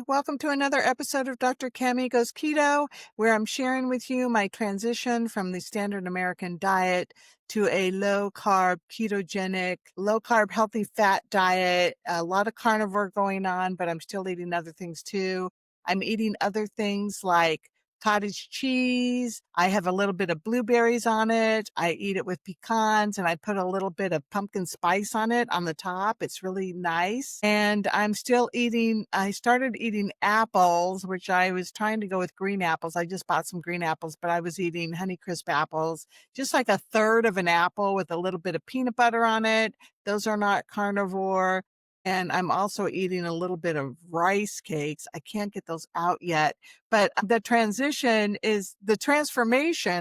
Welcome to another episode of Dr. Cammy Goes Keto, where I'm sharing with you my transition from the standard American diet to a low carb, ketogenic, low carb, healthy fat diet. A lot of carnivore going on, but I'm still eating other things too. I'm eating other things like cottage cheese. I have a little bit of blueberries on it. I eat it with pecans and I put a little bit of pumpkin spice on it on the top. It's really nice. And I started eating apples, which I was trying to go with green apples. I just bought some green apples, but I was eating Honeycrisp apples, just like a third of an apple with a little bit of peanut butter on it. Those are not carnivore. And I'm also eating a little bit of rice cakes. I can't get those out yet. But the transformation,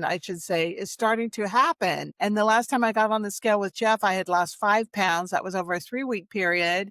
I should say, is starting to happen. And the last time I got on the scale with Jeff, I had lost 5 pounds. That was over a 3-week period.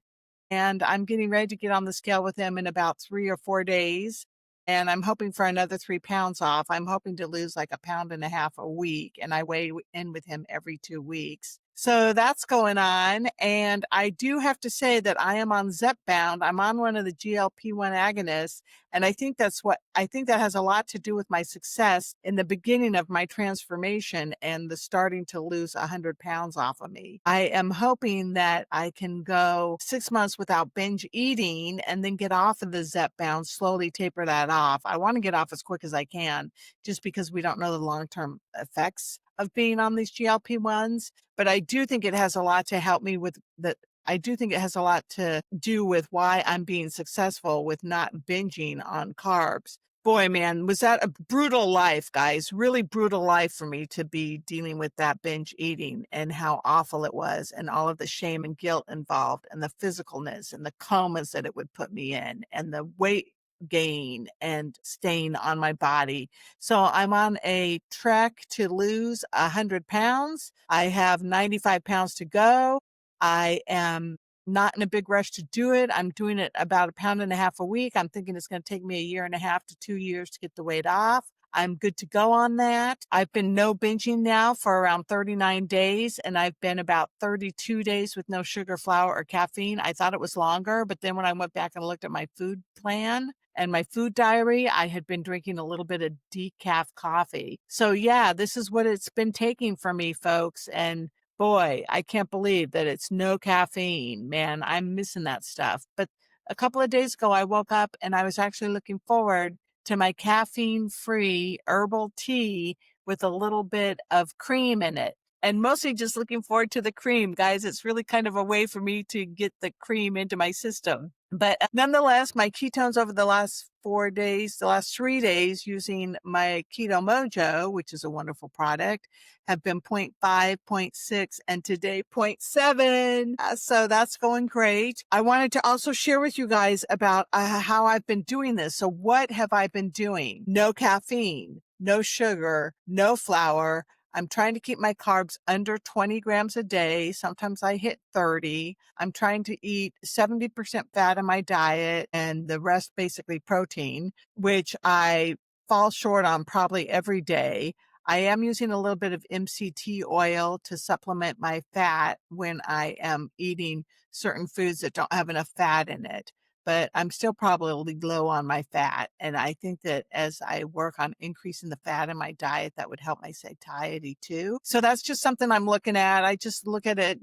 And I'm getting ready to get on the scale with him in about 3 or 4 days. And I'm hoping for another 3 pounds off. I'm hoping to lose like 1.5 pounds a week. And I weigh in with him every 2 weeks. So that's going on. And I do have to say that I am on Zepbound. I'm on one of the GLP-1 agonists. And I think that has a lot to do with my success in the beginning of my transformation and the starting to lose 100 pounds off of me. I am hoping that I can go 6 months without binge eating and then get off of the Zepbound, slowly taper that off. I want to get off as quick as I can, just because we don't know the long-term effects of being on these GLP-1s. But I do think it has a lot to help me with that. I do think it has a lot to do with why I'm being successful with not binging on carbs. Boy, man, was that a brutal life, guys? Really brutal life for me to be dealing with that binge eating and how awful it was and all of the shame and guilt involved and the physicalness and the comas that it would put me in and the weight gain and stain on my body. So I'm on a trek to lose 100 pounds. I have 95 pounds to go. I am not in a big rush to do it. I'm doing it about 1.5 pounds a week. I'm thinking it's going to take me 1.5 to 2 years to get the weight off. I'm good to go on that. I've been no binging now for around 39 days, and I've been about 32 days with no sugar, flour, or caffeine. I thought it was longer, but then when I went back and looked at my food plan and my food diary, I had been drinking a little bit of decaf coffee. So yeah, this is what it's been taking for me, folks. And boy, I can't believe that it's no caffeine. Man, I'm missing that stuff. But a couple of days ago, I woke up and I was actually looking forward to my caffeine-free herbal tea with a little bit of cream in it. And mostly just looking forward to the cream, guys. It's really kind of a way for me to get the cream into my system. But nonetheless, my ketones over the last 3 days using my Keto Mojo, which is a wonderful product, have been 0.5, 0.6, and today 0.7. So that's going great. I wanted to also share with you guys about how I've been doing this. So what have I been doing? No caffeine, no sugar, no flour. I'm trying to keep my carbs under 20 grams a day. Sometimes I hit 30. I'm trying to eat 70% fat in my diet and the rest basically protein, which I fall short on probably every day. I am using a little bit of MCT oil to supplement my fat when I am eating certain foods that don't have enough fat in it. But I'm still probably low on my fat. And I think that as I work on increasing the fat in my diet, that would help my satiety too. So that's just something I'm looking at. I just look at it,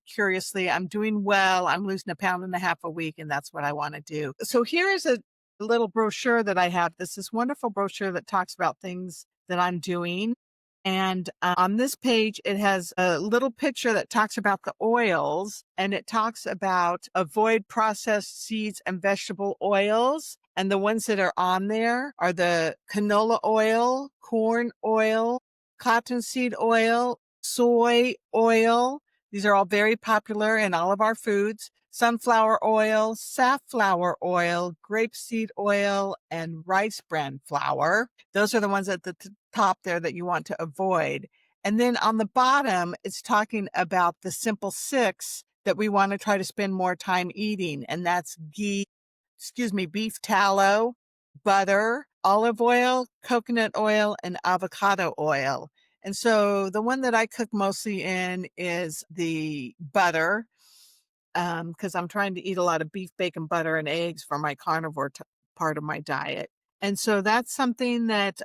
curiously. I'm doing well. I'm losing 1.5 pounds a week, and that's what I want to do. So here is a little brochure that I have. This wonderful brochure that talks about things that I'm doing. And on this page, it has a little picture that talks about the oils, and it talks about avoid processed seeds and vegetable oils. And the ones that are on there are the canola oil, corn oil, cottonseed oil, soy oil. These are all very popular in all of our foods. Sunflower oil, safflower oil, grapeseed oil, and rice bran flour. Those are the ones at the top there that you want to avoid. And then on the bottom, it's talking about the simple 6 that we want to try to spend more time eating. And that's beef tallow, butter, olive oil, coconut oil, and avocado oil. And so the one that I cook mostly in is the butter. because I'm trying to eat a lot of beef, bacon, butter, and eggs for my carnivore part of my diet. And so that's something that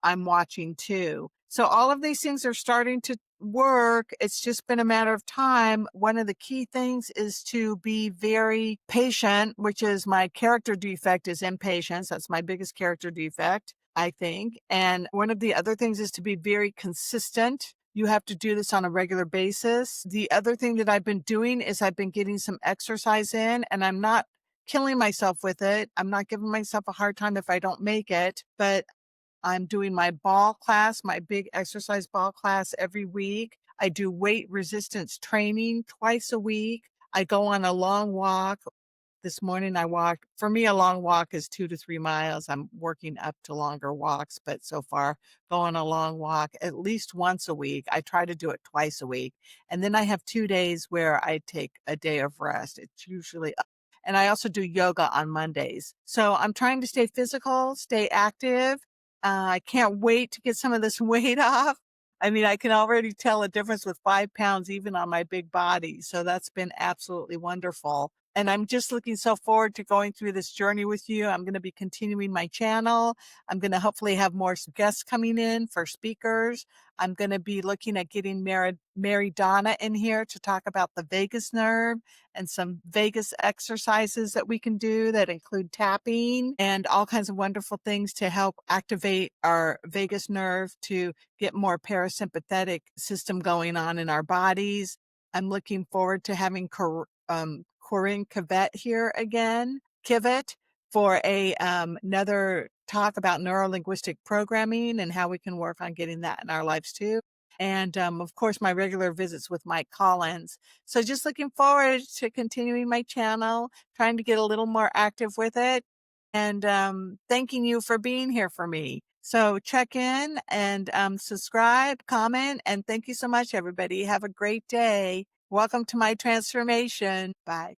I'm watching too. So all of these things are starting to work. It's just been a matter of time. One of the key things is to be very patient, which is my character defect is impatience. That's my biggest character defect, I think. And one of the other things is to be very consistent. You have to do this on a regular basis. The other thing that I've been doing is I've been getting some exercise in, and I'm not killing myself with it. I'm not giving myself a hard time if I don't make it, but I'm doing my ball class, my big exercise ball class every week. I do weight resistance training twice a week. I go on a long walk. This morning I walked. For me, a long walk is 2 to 3 miles. I'm working up to longer walks, but so far, go on a long walk at least once a week. I try to do it twice a week. And then I have 2 days where I take a day of rest. It's usually, and I also do yoga on Mondays. So I'm trying to stay physical, stay active. I can't wait to get some of this weight off. I mean, I can already tell a difference with 5 pounds, even on my big body. So that's been absolutely wonderful. And I'm just looking so forward to going through this journey with you. I'm going to be continuing my channel. I'm going to hopefully have more guests coming in for speakers. I'm going to be looking at getting Mary Donna in here to talk about the vagus nerve and some vagus exercises that we can do that include tapping and all kinds of wonderful things to help activate our vagus nerve to get more parasympathetic system going on in our bodies. I'm looking forward to having Corinne Kivett for another talk about neurolinguistic programming and how we can work on getting that in our lives too. And of course, my regular visits with Mike Collins. So just looking forward to continuing my channel, trying to get a little more active with it, and thanking you for being here for me. So check in and subscribe, comment, and thank you so much, everybody. Have a great day. Welcome to my transformation. Bye.